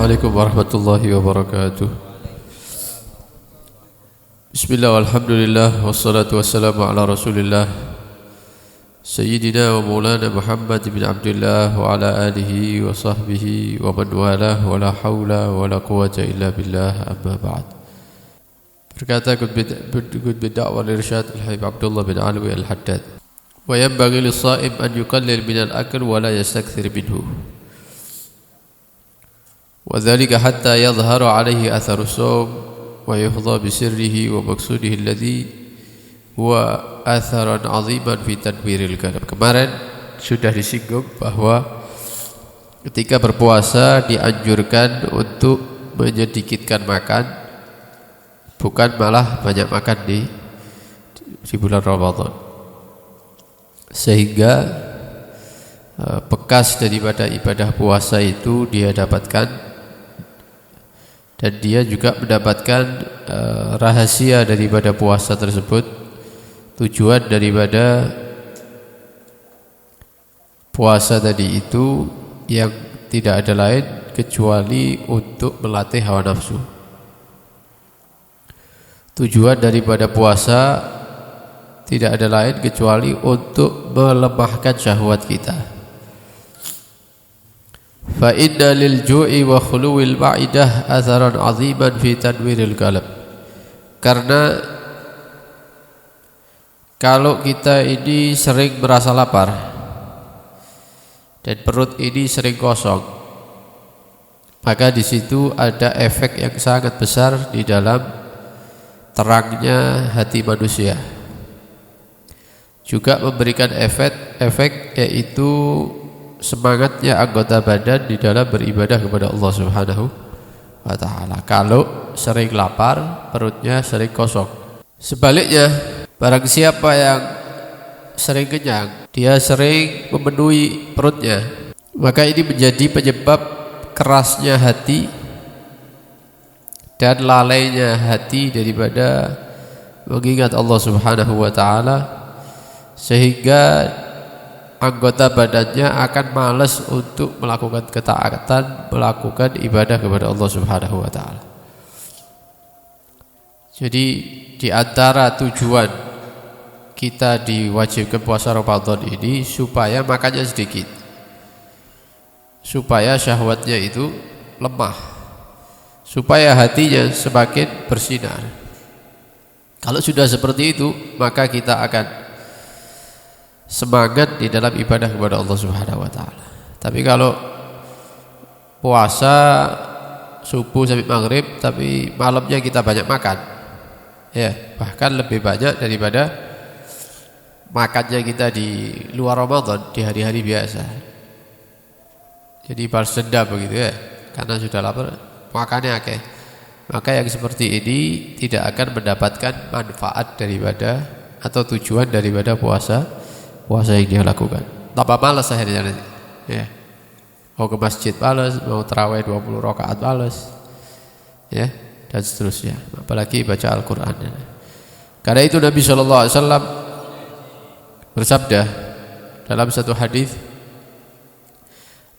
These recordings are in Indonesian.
Assalamualaikum warahmatullahi wabarakatuh. Bismillah walhamdulillah wassalatu wassalamu ala rasulillah Sayyidina wa maulana Muhammad bin Abdullah wa ala alihi wa sahbihi wa man walah wa la hawla wa la quwata illa billah amma ba'd. Berkata Qutb Da'wah wal Irsyad Al-Habib Abdullah bin Alwi Al-Haddad, wa yanbaghi lis-sha'im an yuqallil min al-akl wa la yastakthir minhu, wa dhalika hatta yadhhara alayhi atharu as-sawm wa yuhdha bi sirrihi wa maqsudihi alladhi huwa atharan 'aziman fi tadbiril qalb. Kemarin sudah disinggung bahwa ketika berpuasa dianjurkan untuk menyedikitkan makan, bukan malah banyak makan di bulan Ramadan, sehingga bekas daripada ibadah puasa itu dia dapatkan, dan dia juga mendapatkan rahasia daripada puasa tersebut. Tujuan daripada puasa tadi itu yang tidak ada lain kecuali untuk melatih hawa nafsu. Tujuan daripada puasa tidak ada lain kecuali untuk melemahkan syahwat kita. Fa inna lil ju'i wa khuluwil ma'idah atharan 'aziman fi tanwiril qalb. Karena kalau kita ini sering merasa lapar dan perut ini sering kosong, maka di situ ada efek yang sangat besar di dalam terangnya hati manusia. Juga memberikan efek yaitu semangatnya anggota badan di dalam beribadah kepada Allah Subhanahu wa ta'ala. Kalau sering lapar, perutnya sering kosong. Sebaliknya, barang siapa yang sering kenyang, dia sering memenuhi perutnya, maka ini menjadi penyebab kerasnya hati dan lalainya hati daripada mengingat Allah Subhanahu wa ta'ala, sehingga anggota badannya akan malas untuk melakukan ketaatan, melakukan ibadah kepada Allah Subhanahu wa ta'ala. Jadi di antara tujuan kita diwajibkan puasa Ramadan ini supaya makannya sedikit, supaya syahwatnya itu lemah, supaya hatinya semakin bersinar. Kalau sudah seperti itu, maka kita akan semangat di dalam ibadah kepada Allah Subhanahu wa ta'ala. Tapi kalau puasa subuh sampai maghrib tapi malamnya kita banyak makan, ya, bahkan lebih banyak daripada makannya kita di luar Ramadan, di hari-hari biasa. Jadi balas dendam begitu ya, karena sudah lapar makannya akeh. Maka yang seperti ini tidak akan mendapatkan manfaat daripada atau tujuan daripada puasa yang dia lakukan. Tambah malas akhirnya nanti, ya. Mau ke masjid malas, mau tarawih 20 rakaat malas, ya, dan seterusnya. Apalagi baca Al-Quran. Karena itu Nabi SAW bersabda dalam satu hadis,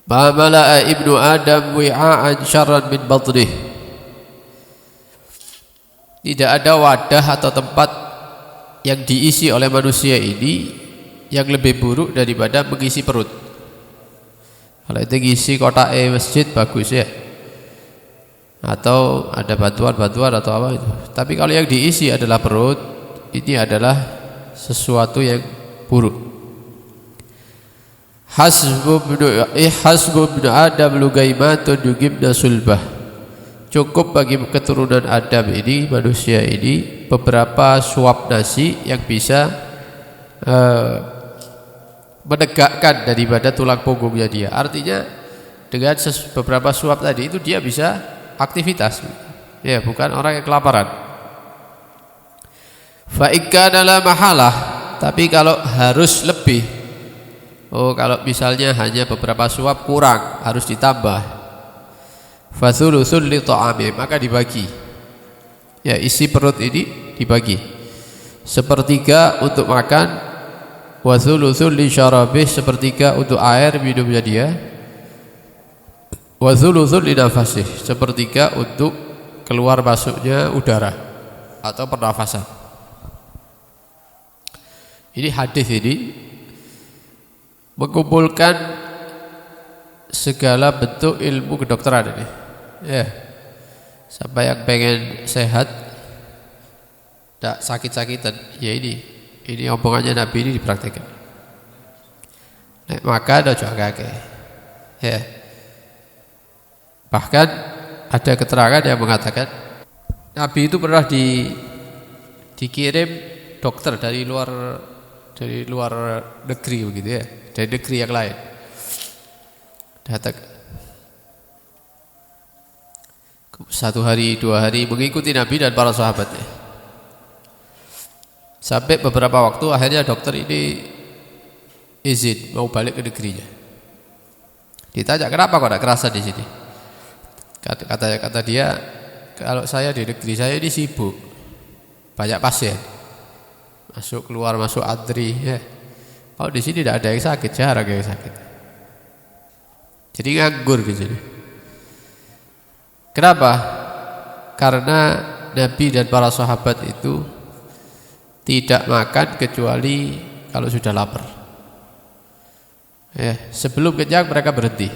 "Ma mala'a ibnu Adam wi'a'an syarran min batnih." Tidak ada wadah atau tempat yang diisi oleh manusia ini yang lebih buruk daripada mengisi perut. Kalau itu ngisi kotak masjid bagus ya, atau ada bantuan atau apa itu. Tapi kalau yang diisi adalah perut, ini adalah sesuatu yang buruk. Hasbu bin Adam lugaimatun yugibna sulbah. Cukup bagi keturunan Adam ini, manusia ini, beberapa suap nasi yang bisa menegakkan daripada tulang punggungnya dia. Artinya dengan beberapa suap tadi itu dia bisa aktivitas, ya, bukan orang yang kelaparan. Fa ikkana la mahalah, tapi kalau harus lebih, kalau misalnya hanya beberapa suap kurang, harus ditambah. Fa thuluthun li ta'ami, maka dibagi, ya, isi perut ini dibagi, sepertiga untuk makan, wa thuluthun li syarabih, sepertiga untuk air minumnya dia, Wa thuluthun li nafasih, sepertiga untuk keluar masuknya udara atau pernafasan. Ini hadis ini mengumpulkan segala bentuk ilmu kedokteran ini. Ya. Sampai yang pengen sehat, tak sakit-sakitan, ya ini omongannya Nabi ini dipraktikkan. Nek makan ojo akeh. Ya. Bahkan ada keterangan yang mengatakan Nabi itu pernah dikirim dokter dari luar negeri begitu ya, dari negeri yang lain. Datang 1 hari 2 hari mengikuti Nabi dan para sahabatnya. Sampai beberapa waktu akhirnya dokter ini izin mau balik ke negerinya. Ditanya kenapa kok tidak kerasa di sini? Kata dia, kalau saya di negeri saya ini sibuk, banyak pasien, masuk keluar masuk antri. Ya. Kalau di sini tidak ada yang sakit, jarang yang sakit. Jadi nganggur di sini. Kenapa? Karena Nabi dan para sahabat itu tidak makan kecuali kalau sudah lapar. Ya, sebelum kenyang mereka berhenti.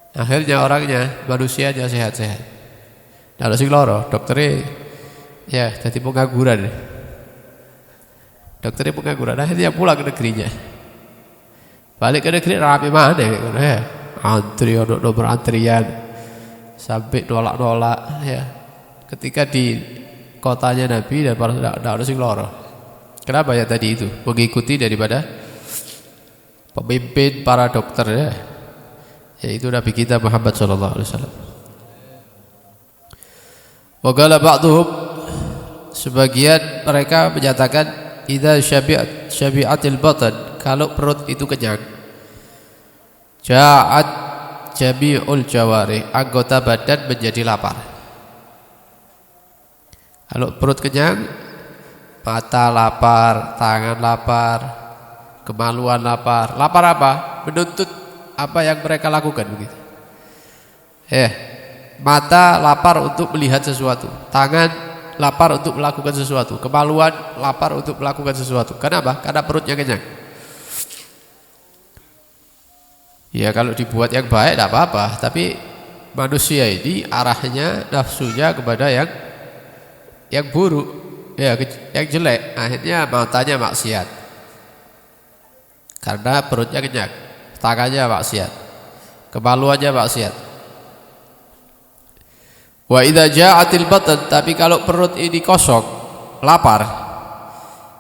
Akhirnya orangnya, manusianya sehat-sehat. Kalau sing loro, dokternya ya jadi pengangguran. Dokternya pengangguran, akhirnya pulang ke negerinya. Balik ke negeri rame mana ya. Antri, nomor antrian sampai nolak-nolak ya. Ketika di kotanya Nabi dan para tidak ada sing loro. Kenapa ya tadi itu? Mengikuti daripada pemimpin para dokter ya. Yaitu Nabi kita Muhammad sallallahu alaihi wasallam. Wa qala ba'dhum, sebagian mereka menyatakan idza syabi'atil batan, kalau perut itu kenyang, ja'at jami'ul jawarih, anggota badan menjadi lapar. Kalau perut kenyang, mata lapar, tangan lapar, kemaluan lapar. Lapar apa? Menuntut apa yang mereka lakukan begitu. Mata lapar untuk melihat sesuatu, tangan lapar untuk melakukan sesuatu, kemaluan lapar untuk melakukan sesuatu. Kenapa? Karena perutnya kenyang. Ya kalau dibuat yang baik tidak apa-apa, tapi manusia ini arahnya nafsunya kepada yang buruk, ya yang jelek. Akhirnya matanya maksiat karena perutnya kenyang, tangannya maksiat, kemaluannya maksiat. Wa idza ja'atil batan, tapi kalau perut ini kosong, lapar,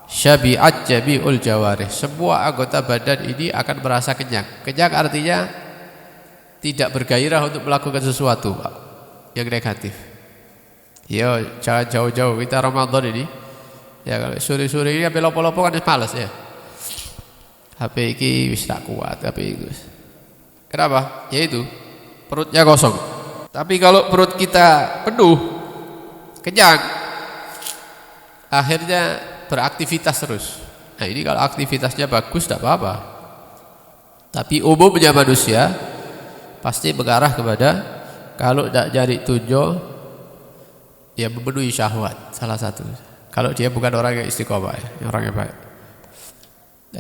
syabi'at jami'ul jawarih, semua anggota badan ini akan merasa kenyang. Kenyang artinya tidak bergairah untuk melakukan sesuatu yang negatif. Ya jangan jauh-jauh, kita Ramadan ini ya kalau sore-sore ini sampai lopo-lopo kan males ya. HP iki wis tak kuat, HP itu. Kenapa? Yaitu perutnya kosong. Tapi kalau perut kita penuh, kenyang, akhirnya beraktivitas terus. Nah ini kalau aktivitasnya bagus tidak apa-apa. Tapi umumnya manusia pasti mengarah kepada kalau tidak cari tunjuk, ya memenuhi syahwat salah satu. Kalau dia bukan orang yang istiqomah, ya, orang yang baik.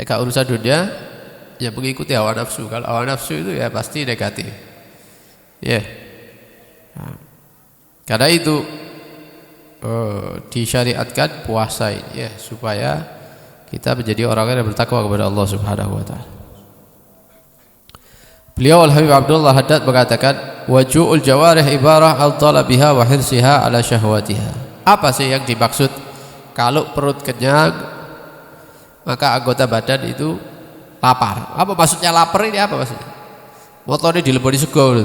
Kalau urusan dunia, ya mengikuti hawa nafsu. Kalau hawa nafsu itu ya pasti negatif. Ya. Nah, karena itu disyariatkan puasa ini ya supaya kita menjadi orang yang bertakwa kepada Allah Subhanahu wa taala. Beliau Al-Habib Abdullah Haddad mengatakan waju'ul jawarih ibarah al-talabiha wa hirsiha ala syahwatiha. Apa sih yang dimaksud kalau perut kenyang maka anggota badan itu lapar? Apa maksudnya lapar ini, apa maksudnya? Motornya dileboni sego.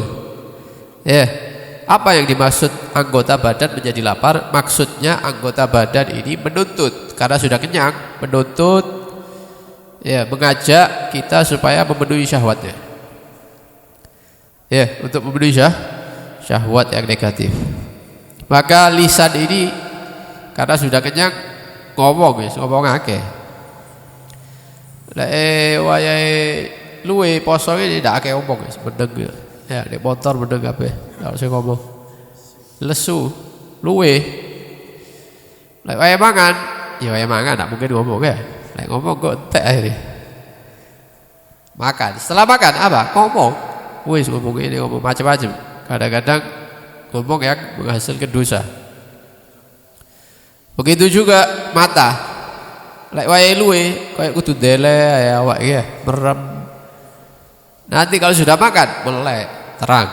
Ya. Apa yang dimaksud anggota badan menjadi lapar? Maksudnya anggota badan ini menuntut karena sudah kenyang, menuntut ya mengajak kita supaya memenuhi syahwatnya. Ya, untuk memenuhi syahwat yang negatif. Maka lisan ini karena sudah kenyang ngomong akeh. Lek wayahe luwe poso iki ndak akeh omong wis mendeng. Ya, di motor bener kabeh. Kalau saya ngomong lesu, luwe. Lek wae mangan, ya wae mangan, tak mungkin ngomong ya. Lek ngomong kok entek akhirnya. Makan, setelah makan apa? Ngomong. Wis ngomong ini, ngomong macam-macam. Kadang-kadang ngomong yang menghasilkan dosa. Begitu juga mata. Lek wae luwe, kayak kudu dele ya awak ya, merem. Nanti kalau sudah makan, melek, terang.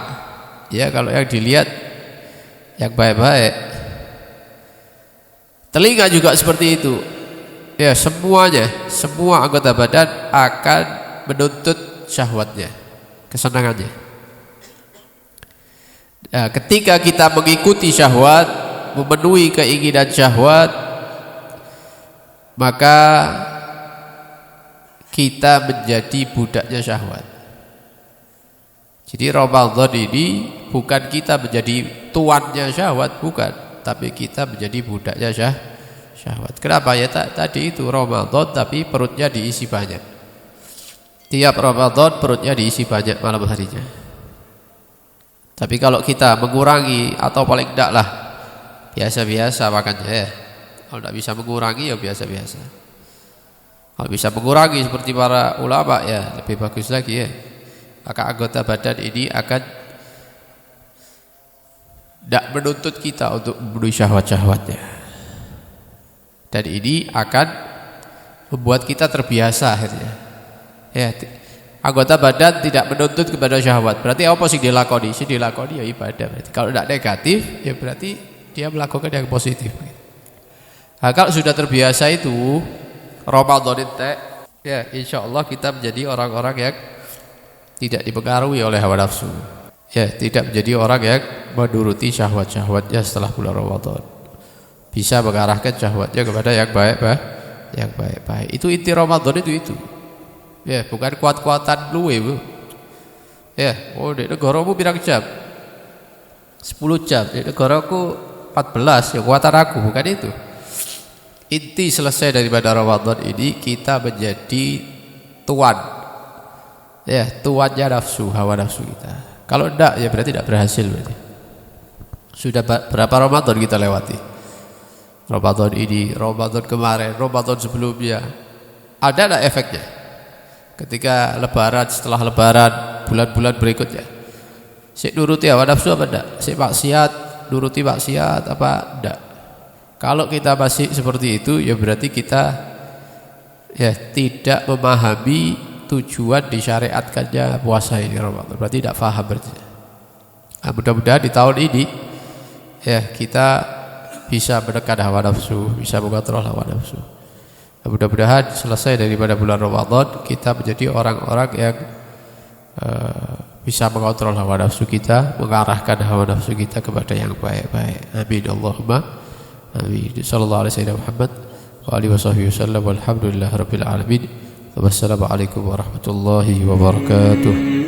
Ya kalau yang dilihat yang baik-baik. Telinga juga seperti itu. Ya semuanya, semua anggota badan akan menuntut syahwatnya, kesenangannya. Nah, ketika kita mengikuti syahwat, memenuhi keinginan syahwat, maka kita menjadi budaknya syahwat. Jadi Ramadan ini bukan kita menjadi tuannya syahwat, bukan, tapi kita menjadi budaknya syahwat. Kenapa ya? Tadi itu Ramadan tapi perutnya diisi banyak. Tiap Ramadan perutnya diisi banyak malam harinya. Tapi kalau kita mengurangi atau paling tidak lah biasa-biasa makannya ya. Kalau tidak bisa mengurangi ya biasa-biasa. Kalau bisa mengurangi seperti para ulama ya lebih bagus lagi ya. Maka anggota badan ini akan tidak menuntut kita untuk memenuhi syahwat-syahwatnya. Dan ini akan membuat kita terbiasa akhirnya. Ya, anggota badan tidak menuntut kepada syahwat. Berarti apa sih dilakoni? Si dilakoni ya ibadah. Berarti kalau tidak negatif ya berarti dia melakukan yang positif. Nah, kalau sudah terbiasa itu Ramadan itu ya insya Allah kita menjadi orang-orang yang tidak dipengaruhi oleh hawa nafsu. Ya, tidak menjadi orang yang menuruti syahwat-syahwatnya setelah bulan Ramadan. Bisa mengarahkan syahwatnya kepada yang baik-baik. Itu inti Ramadan itu. Ya, bukan kuat-kuatan luwe, Bu. Ya, di negaramu pirang jam? 10 jam. Di negaraku 14, ya kuatan aku, bukan itu. Inti selesai daripada Ramadan ini kita menjadi tuan. Ya, tuannya nafsu, hawa nafsu kita. Kalau enggak ya berarti tidak berhasil berarti. Sudah berapa Ramadan kita lewati? Ramadan ini, Ramadan kemarin, Ramadan sebelumnya. Ada enggak efeknya? Ketika lebaran, setelah lebaran, bulan-bulan berikutnya. Sik nuruti hawa nafsu apa enggak? Sik maksiat, nuruti maksiat apa enggak? Kalau kita masih seperti itu ya berarti kita ya tidak memahami tujuan disyariatkannya puasa ini Ramadan. Berarti tidak paham berarti. Nah, mudah-mudahan di tahun ini ya kita bisa menekan hawa nafsu, bisa mengontrol hawa nafsu. Nah, mudah-mudahan selesai daripada bulan Ramadan kita menjadi orang-orang yang bisa mengontrol hawa nafsu kita, mengarahkan hawa nafsu kita kepada yang baik-baik. Amin Allahumma amin. Sallallahu alaihi wasallam Muhammad wa alihi wasallam walhamdulillahirabbil alamin. Wassalamualaikum warahmatullahi wabarakatuh.